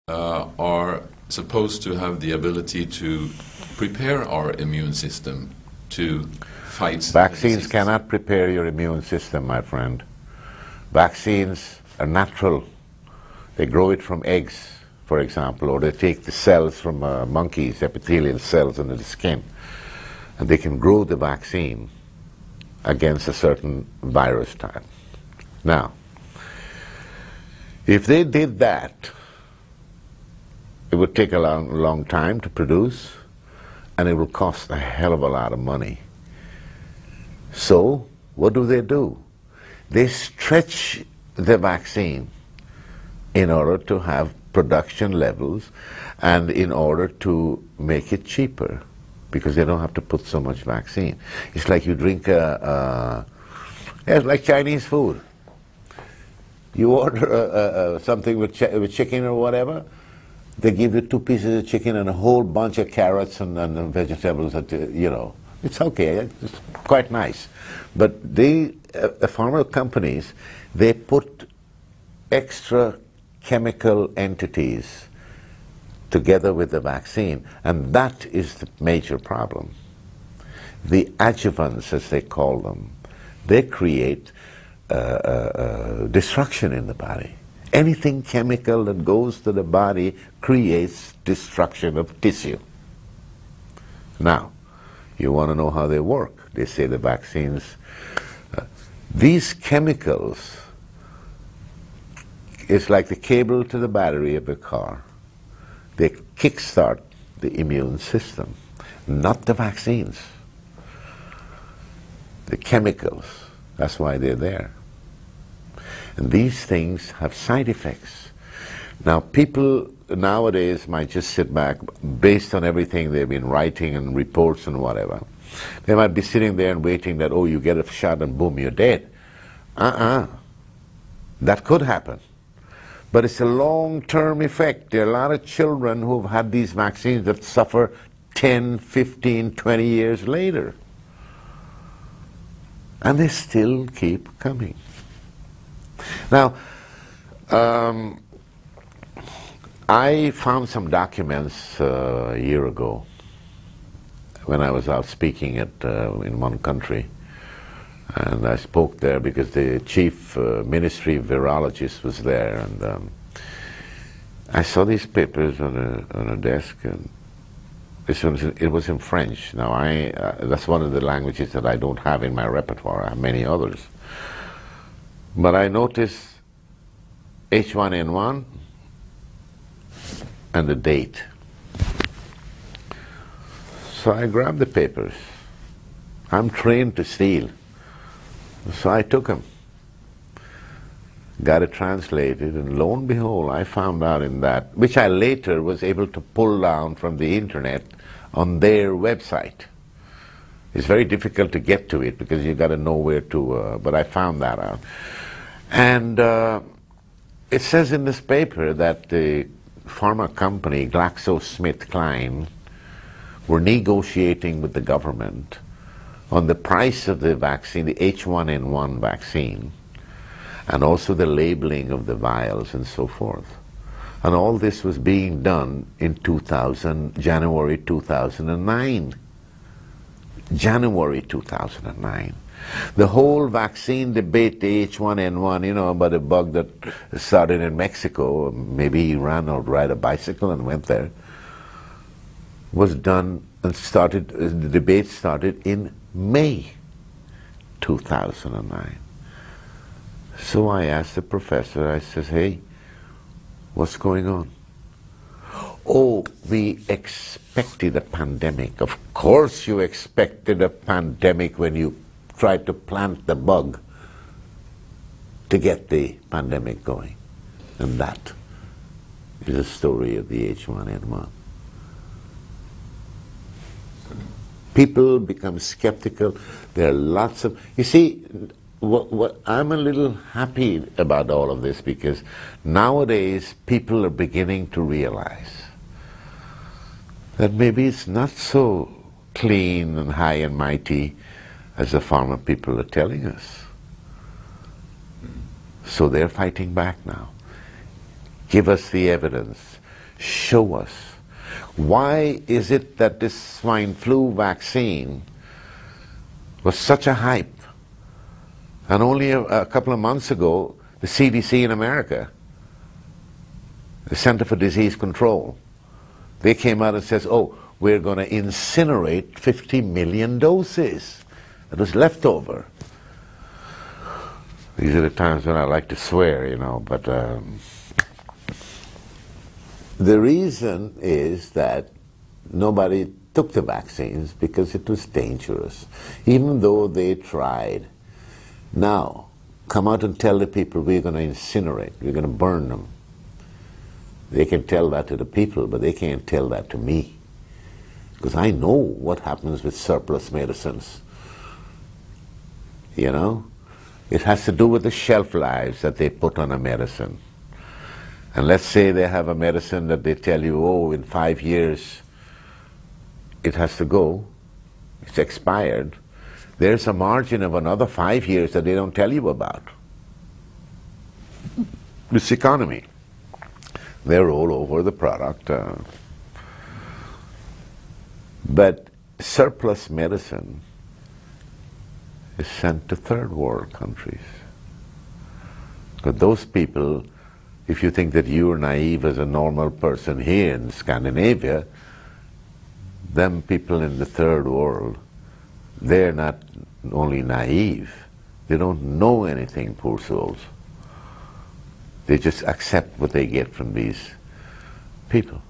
are supposed to have the ability to prepare our immune system to fight Vaccines diseases. cannot prepare your immune system, my friend. Vaccines are natural. They grow it from eggs, for example, or they take the cells from monkeys, epithelial cells under the skin, and they can grow the vaccine against a certain virus type. Now, if they did that, it would take a long time to produce, and it will cost a hell of a lot of money. So, what do? They stretch the vaccine in order to have production levels and in order to make it cheaper, because they don't have to put so much vaccine. It's like you drink it's like Chinese food. You order something with chicken or whatever, they give you 2 pieces of chicken and a whole bunch of carrots and vegetables that, you know, it's okay, it's quite nice. But the pharma companies, they put extra chemical entities together with the vaccine, and that is the major problem. The adjuvants, as they call them, they create destruction in the body. Anything chemical that goes to the body creates destruction of tissue. Now, you want to know how they work. They say the vaccines, these chemicals is like the cable to the battery of a car. They kickstart the immune system, not the vaccines. The chemicals, that's why they're there. And these things have side effects. Now, people nowadays might just sit back, based on everything they've been writing and reports and whatever. They might be sitting there and waiting that, oh, you get a shot and boom, you're dead. That could happen. But it's a long-term effect. There are a lot of children who have had these vaccines that suffer 10, 15, 20 years later. And they still keep coming. Now, I found some documents a year ago when I was out speaking in one country. And I spoke there because the chief ministry virologist was there, and I saw these papers on a desk, and it was in French. Now, that's one of the languages that I don't have in my repertoire. I have many others. But I noticed H1N1 and the date. So I grabbed the papers. I'm trained to steal. So I took them, got it translated, and lo and behold, I found out in that, which I later was able to pull down from the internet on their website. It's very difficult to get to it because you got to know where to, but I found that out. And it says in this paper that the pharma company, GlaxoSmithKline, were negotiating with the government on the price of the vaccine, the H1N1 vaccine, and also the labeling of the vials and so forth. And all this was being done in January 2009. January 2009. The whole vaccine debate, the H1N1, you know, about a bug that started in Mexico, maybe he ran or ride a bicycle and went there, was done and started, the debate started in May 2009. So I asked the professor, I says, hey, what's going on? Oh, we expected a pandemic. Of course you expected a pandemic when you tried to plant the bug to get the pandemic going. And that is the story of the H1N1. People become skeptical. There are lots of, you see, what I'm a little happy about all of this, because nowadays people are beginning to realize that maybe it's not so clean and high and mighty as the pharma people are telling us. So they're fighting back now. Give us the evidence. Show us. Why is it that this swine flu vaccine was such a hype? And only a couple of months ago, the CDC in America, the Center for Disease Control, they came out and says, oh, we're going to incinerate 50 million doses. That was leftover. These are the times when I like to swear, you know, but the reason is that nobody took the vaccines because it was dangerous, even though they tried. Now, come out and tell the people we're going to incinerate, we're going to burn them. They can tell that to the people, but they can't tell that to me. Because I know what happens with surplus medicines. You know? It has to do with the shelf lives that they put on a medicine. And let's say they have a medicine that they tell you, oh, in 5 years it has to go, it's expired. There's a margin of another 5 years that they don't tell you about. This economy. They roll over the product. But surplus medicine is sent to third world countries. But those people, if you think that you're naive as a normal person here in Scandinavia, them people in the third world, they're not only naive, they don't know anything, poor souls. They just accept what they get from these people.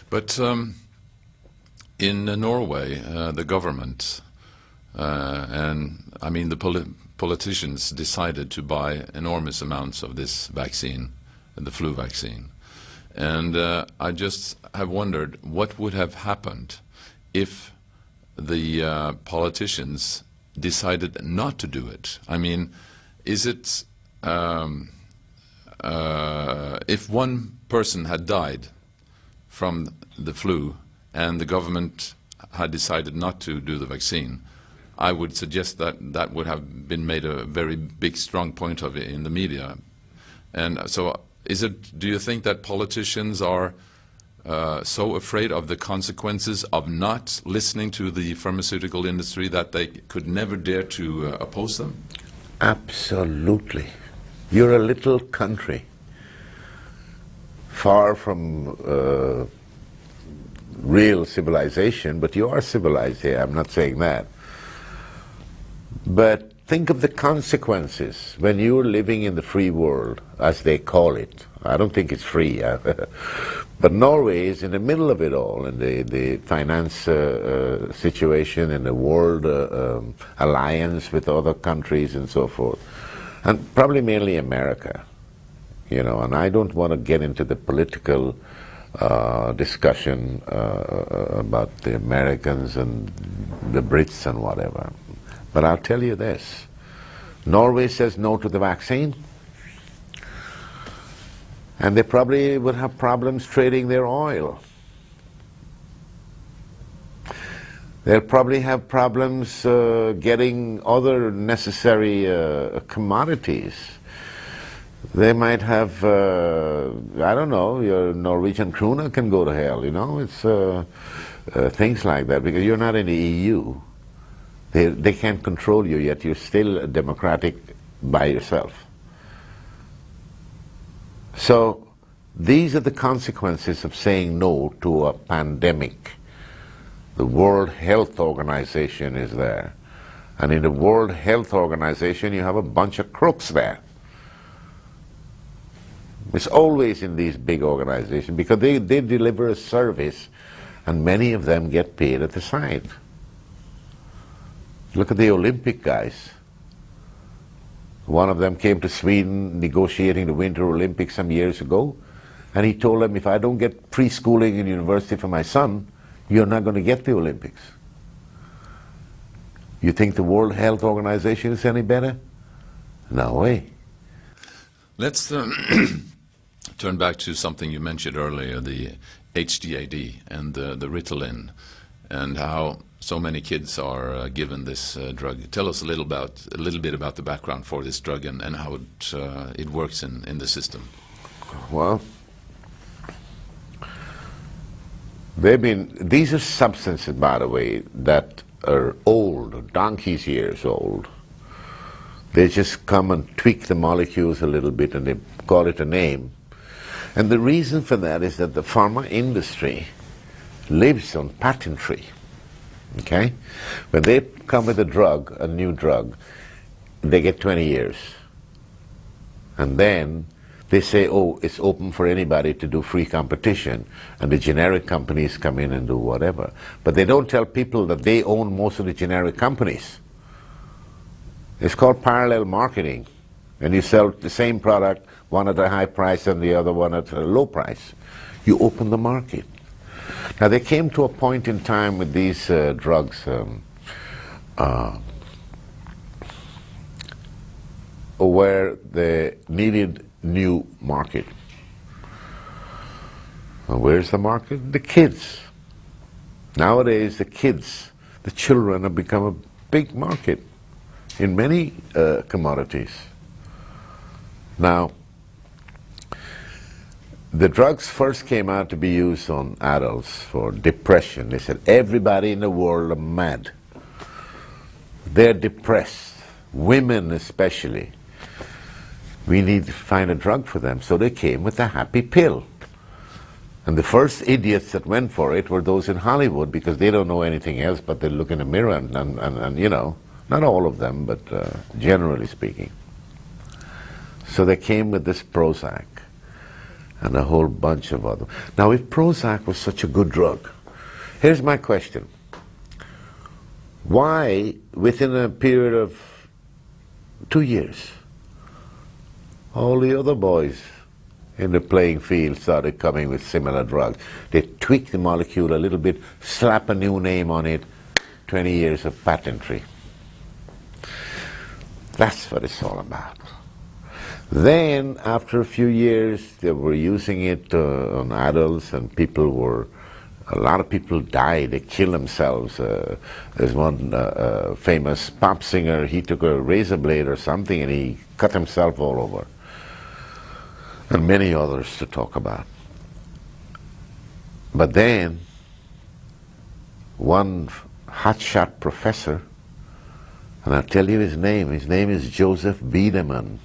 But in Norway, the government and I mean the politicians decided to buy enormous amounts of this vaccine, the flu vaccine. And I just have wondered what would have happened if the politicians decided not to do it. I mean, is it if one person had died from the flu and the government had decided not to do the vaccine, I would suggest that that would have been made a very big, strong point of it in the media. And so do you think that politicians are so afraid of the consequences of not listening to the pharmaceutical industry that they could never dare to oppose them? Absolutely. You're a little country, far from real civilization, but you are civilized here, I'm not saying that. But think of the consequences when you're living in the free world, as they call it. I don't think it's free, but Norway is in the middle of it all, in the finance situation, in the world alliance with other countries and so forth, and probably mainly America, you know. And I don't want to get into the political discussion about the Americans and the Brits and whatever. But I'll tell you this, Norway says no to the vaccine, and they probably would have problems trading their oil. They'll probably have problems getting other necessary commodities. They might have, I don't know, your Norwegian krona can go to hell, you know, it's things like that, because you're not in the EU. They can't control you, yet you're still democratic by yourself. So these are the consequences of saying no to a pandemic. The World Health Organization is there. And in the World Health Organization, you have a bunch of crooks there. It's always in these big organizations, because they deliver a service, and many of them get paid at the side. Look at the Olympic guys. One of them came to Sweden negotiating the Winter Olympics some years ago, and he told them, if I don't get free schooling in university for my son, you're not going to get the Olympics. You think the World Health Organization is any better? No way. Let's turn back to something you mentioned earlier, the HDAD and the Ritalin. and how so many kids are given this drug. Tell us a little bit about the background for this drug and how it works in the system. Well, these are substances, by the way, that are old, donkey's years old. They just come and tweak the molecules a little bit and they call it a name. And the reason for that is that the pharma industry lives on patentry. Okay? When they come with a drug, a new drug, they get 20 years. And then they say, oh, it's open for anybody to do free competition, and the generic companies come in and do whatever. But they don't tell people that they own most of the generic companies. It's called parallel marketing. And you sell the same product, one at a high price and the other one at a low price. You open the market. Now they came to a point in time with these drugs where they needed new market. And where's the market? The kids. Nowadays the kids, the children have become a big market in many commodities. Now, the drugs first came out to be used on adults for depression. They said everybody in the world are mad. They're depressed, women especially. We need to find a drug for them. So they came with the happy pill. And the first idiots that went for it were those in Hollywood, because they don't know anything else but they look in the mirror and you know, not all of them, but generally speaking. So they came with this Prozac and a whole bunch of other. Now, if Prozac was such a good drug, here's my question. Why, within a period of 2 years, all the other boys in the playing field started coming with similar drugs? They tweak the molecule a little bit, slap a new name on it, 20 years of patentry. That's what it's all about. Then, after a few years, they were using it on adults, and a lot of people died. They killed themselves. There's one famous pop singer, he took a razor blade or something and he cut himself all over. And many others to talk about. But then, one hotshot professor, and I'll tell you his name is Joseph Biederman,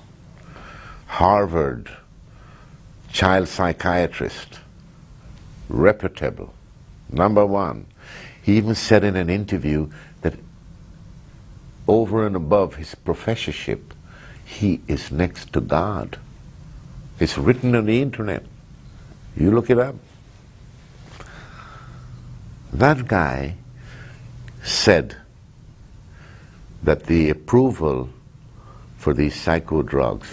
Harvard, child psychiatrist, reputable, #1. He even said in an interview that over and above his professorship, he is next to God. It's written on the internet. You look it up. That guy said that the approval for these psycho drugs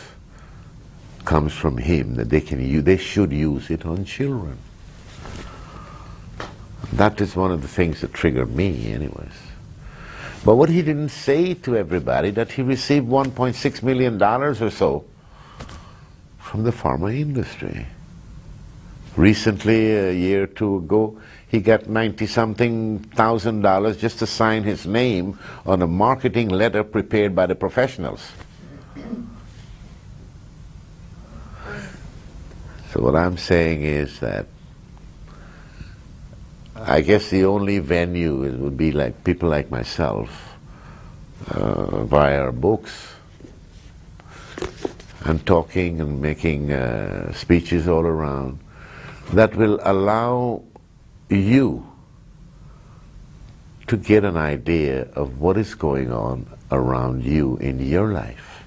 comes from him, that they should use it on children. That is one of the things that triggered me anyways. But what he didn't say to everybody, that he received $1.6 million or so from the pharma industry. Recently, a year or two ago, he got $90-something thousand just to sign his name on a marketing letter prepared by the professionals. So what I'm saying is that I guess the only venue would be like people like myself, via our books, and talking and making speeches all around, that will allow you to get an idea of what is going on around you in your life.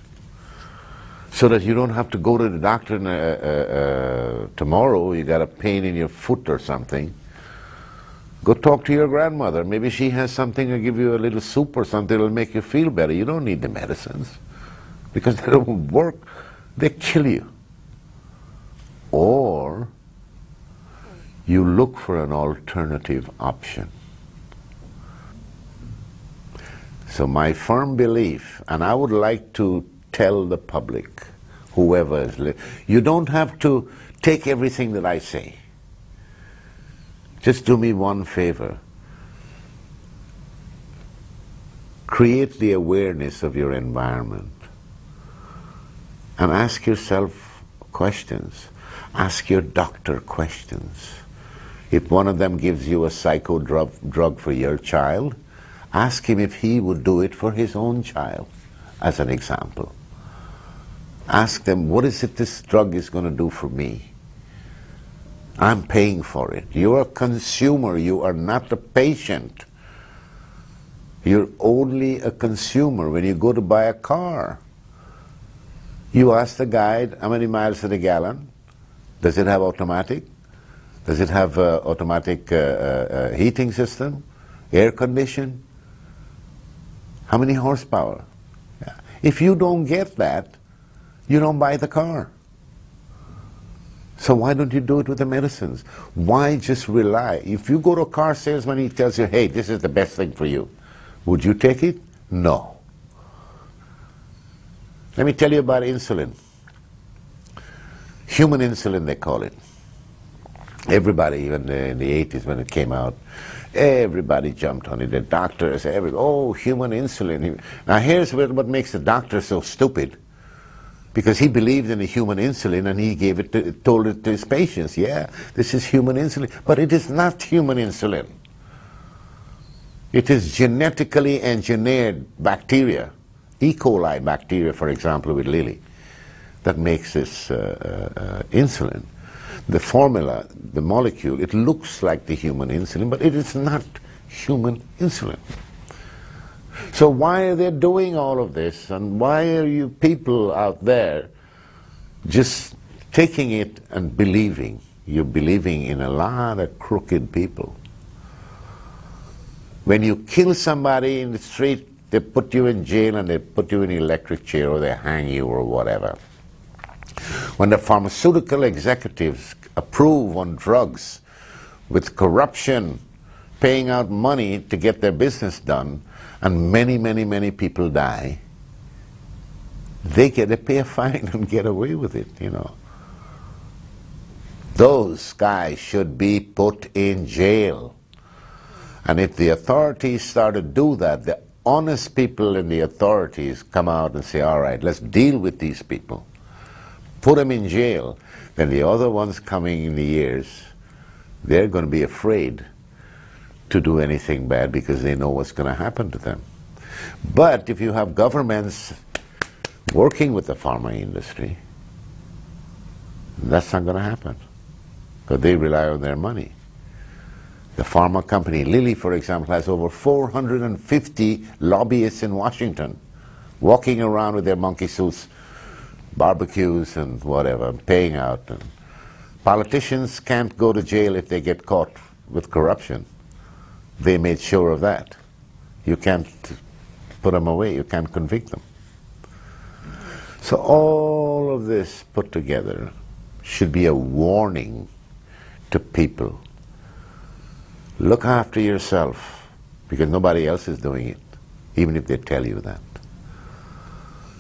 So that you don't have to go to the doctor tomorrow, you got a pain in your foot or something. Go talk to your grandmother. Maybe she has something to give you a little soup or something that will make you feel better. You don't need the medicines, because they don't work. They kill you. Or you look for an alternative option. So my firm belief, and I would like to tell the public, whoever is you don't have to take everything that I say. Just do me one favor. create the awareness of your environment and ask yourself questions. Ask your doctor questions. If one of them gives you a psycho drug for your child, ask him if he would do it for his own child, as an example. Ask them, what is it this drug is going to do for me? I'm paying for it. You're a consumer. You are not a patient. You're only a consumer. When you go to buy a car, you ask the guide, how many miles to the gallon? Does it have automatic? Does it have automatic heating system? Air condition? How many horsepower? Yeah. If you don't get that, you don't buy the car. So why don't you do it with the medicines? Why just rely? If you go to a car salesman, he tells you, hey, this is the best thing for you. Would you take it? No. Let me tell you about insulin. Human insulin, they call it. Everybody, even in the 80s when it came out, everybody jumped on it. The doctors, oh, human insulin. Now here's what makes the doctor so stupid. Because he believed in the human insulin and he told it to his patients. Yeah, this is human insulin. But it is not human insulin. It is genetically engineered bacteria, E. coli bacteria, for example, with Lilly, that makes this insulin. The formula, the molecule, it looks like the human insulin, but it is not human insulin. So why are they doing all of this, and why are you people out there just taking it and believing? You're believing in a lot of crooked people. When you kill somebody in the street, they put you in jail and they put you in an electric chair or they hang you or whatever. When the pharmaceutical executives approve on drugs with corruption, paying out money to get their business done, and many, many, many people die, they pay a fine and get away with it, you know. Those guys should be put in jail. And if the authorities start to do that, the honest people in the authorities come out and say, all right, let's deal with these people. Put them in jail. Then the other ones coming in the years, they're going to be afraid to do anything bad because they know what's going to happen to them. But if you have governments working with the pharma industry, that's not going to happen because they rely on their money. The pharma company, Lilly, for example, has over 450 lobbyists in Washington walking around with their monkey suits, barbecues and whatever, paying out. And politicians can't go to jail if they get caught with corruption. They made sure of that. You can't put them away, you can't convict them. So all of this put together should be a warning to people. Look after yourself, because nobody else is doing it, even if they tell you that.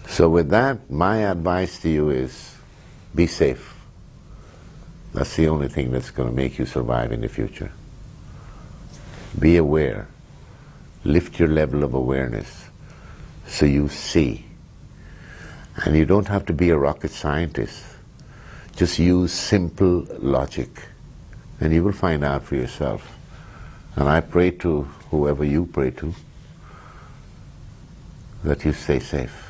So with that, my advice to you is be safe. That's the only thing that's going to make you survive in the future. Be aware. Lift your level of awareness so you see. And you don't have to be a rocket scientist. Just use simple logic, and you will find out for yourself. And I pray to whoever you pray to that you stay safe.